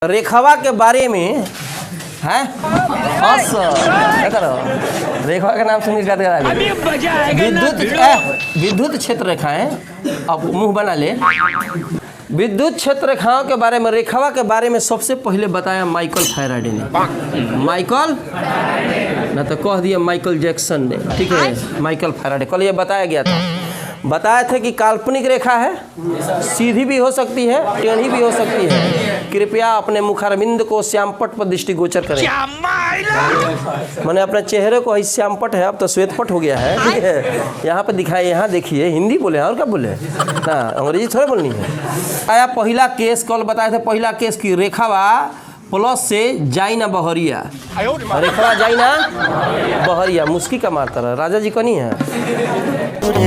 रेखावा के बारे में है रेखा का नाम सुन विद्युत क्षेत्र रेखाएं। अब मुंह बना ले। विद्युत क्षेत्र रेखाओं के बारे में रेखावा के बारे में सबसे पहले बताया माइकल फैराडे ने। माइकल ना तो कह दिया माइकल जैक्सन ने, ठीक है। माइकल फैराडे कल ये बताया गया था। बताए थे कि काल्पनिक रेखा है, सीधी भी हो सकती है, टेढ़ी भी हो सकती है। कृपया अपने मुखारबिंद को श्यामपट पर दृष्टिगोचर करें। मैंने अपने चेहरे को ही श्यामपट है, अब तो श्वेतपट हो गया है, ठीक है। यहाँ पे दिखाए, यहाँ देखिए। हिंदी बोले और क्या बोले ना, अंग्रेजी थोड़ा बोलनी है। आया पहला केस कल बताए थे। पहला केस की रेखावा प्लस से जाई ना बहरिया, रेखावा जाई ना बहरिया। मुस्की का मारता रहा राजा जी को नहीं है।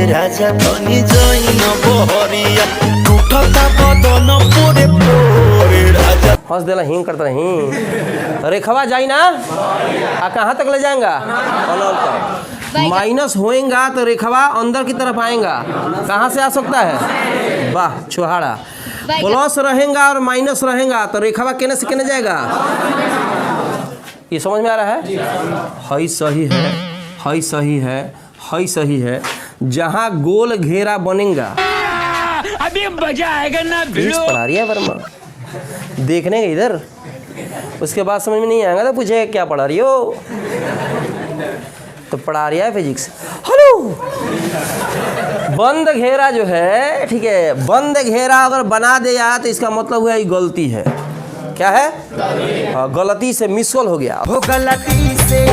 राजा बनी जाई ना बहरिया, टूटता बदन पूरे पूरे राजा। हंस देला हिंग करता नहीं। रेखावा जाई ना आ कहाँ तक ले जाएगा? माइनस होएगा तो रेखावा अंदर की तरफ आएगा। कहाँ से आ सकता है? वाह छुहाड़ा। प्लस रहेगा और माइनस रहेगा तो रेखावा केने से केने जाएगा? ये समझ में आ रहा है? हई सही है, हई सही है, हई सही है। जहाँ गोल घेरा बनेगा अभी मजा आएगा ना भिड़ो। पढ़ा रही है वर्मा, देखने के इधर। उसके बाद समझ में नहीं आएगा तो पूछे क्या पढ़ा रही हो, तो पढ़ा रही है फिजिक्स। हेलो, बंद घेरा जो है, ठीक है, बंद घेरा अगर बना दे यार तो इसका मतलब हुआ ये गलती है। क्या है? गलती से मिसकॉल हो गया। हो गलती से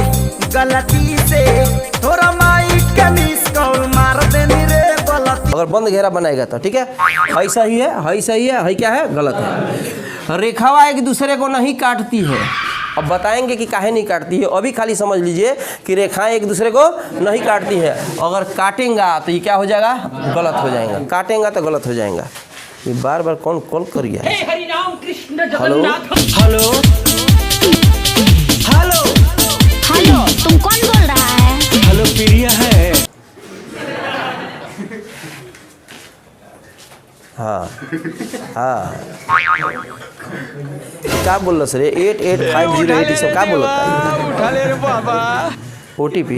थोड़ा माइक का मिसकॉल मार देनी रे गलती। अगर बंद घेरा बनाएगा तो ठीक है। हई सही है, हई सही है, हई क्या है? गलत है। रेखावा एक दूसरे को नहीं काटती है। अब बताएंगे कि काहे नहीं काटती है। अभी खाली समझ लीजिए कि रेखाएं एक दूसरे को नहीं काटती है। अगर काटेंगा तो ये क्या हो जाएगा? गलत हो जाएगा। काटेंगा तो गलत हो जाएगा। ये बार बार कौन कॉल कर रहा है? Hari Ram Krishna hello hello hello hello, तुम कौन बोल रहा है? हेलो प्रिया है। हाँ हाँ, क्या बोल रहा सर? 885080 सब क्या बोल रहा है? उठा ले रे बाबा। OTP।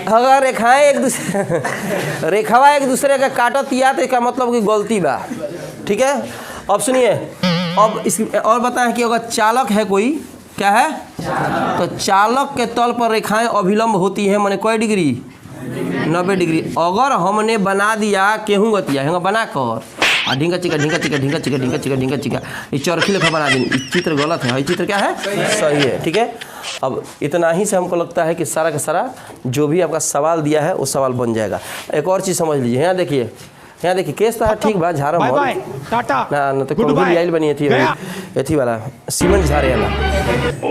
अगर रेखाएं एक दूसरे रेखावा एक दूसरे का काटत या तो इसका मतलब कि गलती बा, ठीक है। अब सुनिए, अब इस और बताएं कि अगर चालक है कोई, क्या है? तो चालक के तल पर रेखाएं अभिलंब होती हैं। माने कोई डिग्री? 90 डिग्री। अगर हमने बना दिया केहूँ गतिया है बना कर आ ढींगा चिका ढींगा चिका ढींगा चिका ढींगा चिका ढींगा चिका, ये चरखी लेखा बना दी। चित्र गलत है, ये चित्र क्या है? सही है, ठीक है। अब इतना ही से हमको लगता है कि सारा का सारा जो भी आपका सवाल दिया है वो सवाल बन जाएगा। एक और चीज़ समझ लीजिए। यहाँ देखिए, यहाँ देखिए केस तो ठीक बा, झाड़ा मत टाटा ना तो कभी आइल बनी थी एथी वाला सीमेंट झाड़े वाला।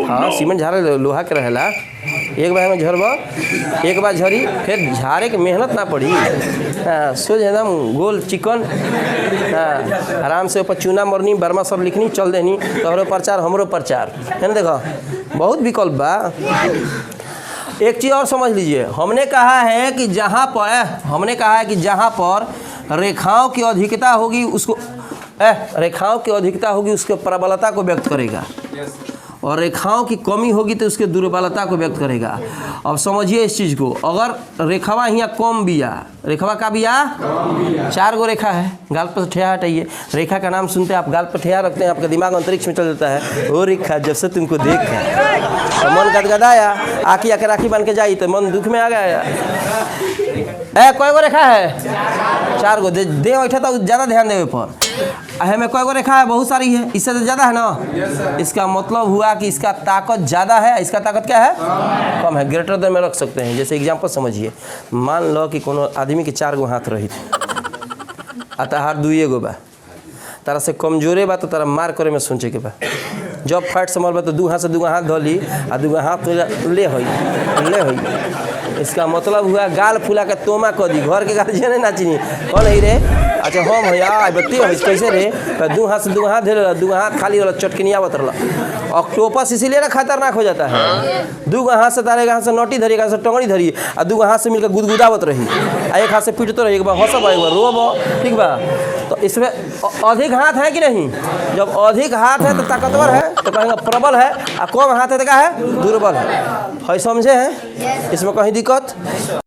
हाँ, सीमेंट झाड़े लोहा के रहेला। एक बार में झरब, एक बार झरी, फिर झाड़े के मेहनत ना पड़ी। हाँ, सोच एकदम गोल चिकन। हाँ, आराम से ऊपर चूना मरनी, बर्मा सर लिखनी, चल देनी। तोहरो प्रचार हमरो प्रचार है ना। देखो बहुत विकल्प बा। एक चीज़ और समझ लीजिए। हमने कहा है कि जहाँ पर रेखाओं की अधिकता होगी उसको रेखाओं की अधिकता होगी उसके प्रबलता को व्यक्त करेगा, और रेखाओं की कमी होगी तो उसके दुर्बलता को व्यक्त करेगा। अब समझिए इस चीज़ को। अगर रेखावा यहाँ कम बिया, रेखावा का बिया 4 गो रेखा है। गाल पर ठेहा हटाइए। रेखा का नाम सुनते हैं आप, गाल पर ठेहा रखते हैं, आपका दिमाग अंतरिक्ष में चल जाता है। ओ रेखा जब से तुमको देखा तो मन गदगदाया, आँखी आके राखी बन के जाई तो मन दुख में आ गया। कोई गो रेखा है? 4 गो। दे बैठा तो ज़्यादा ध्यान देवे पर। हमें कोई गो रेखा है? बहुत सारी है। इससे तो ज़्यादा है ना। इसका मतलब हुआ कि इसका ताकत ज़्यादा है, इसका ताकत क्या है? कम है। ग्रेटर देन में रख सकते हैं। जैसे एग्जांपल समझिए, मान लो कि कोनो आदमी के 4 गो हाथ रही आ तहार 2 गो बा, तारा से कमजोरे बा तो तारा मार करे में सोचे के बा। जब फाइट समझ बा तो 2 हाथ से 2 हाथ धोली आ 2 हाथ ले होई। इसका मतलब हुआ गाल फुला के तोमा कर दी। घर के गार्जियन ना चिनी कौन है रे? अच्छा हम यार बत्ती कैसे रे तो दू हाथ से दू हाथ धरे दू हाथ खाली वाला चटकनी आवत रहा। ऑक्टोपस इसीलिए ना खतरनाक हो जाता है। दू हाथ से तारे हाथ से नोटी धरी, एक हाथ से टंगड़ी धरी और दू हाथ से मिलकर गुदगुदावत रही, एक हाथ से पीटते रही, एक बार हंसब एक बार रोब, ठीक बा। तो इसमें अधिक हाथ है कि नहीं? जब अधिक हाथ है तो ताकतवर है, तो कहेंगे प्रबल है, और कम हाथ है तो क्या है? दुर्बल है। समझे हैं? इसमें कहीं दिक्कत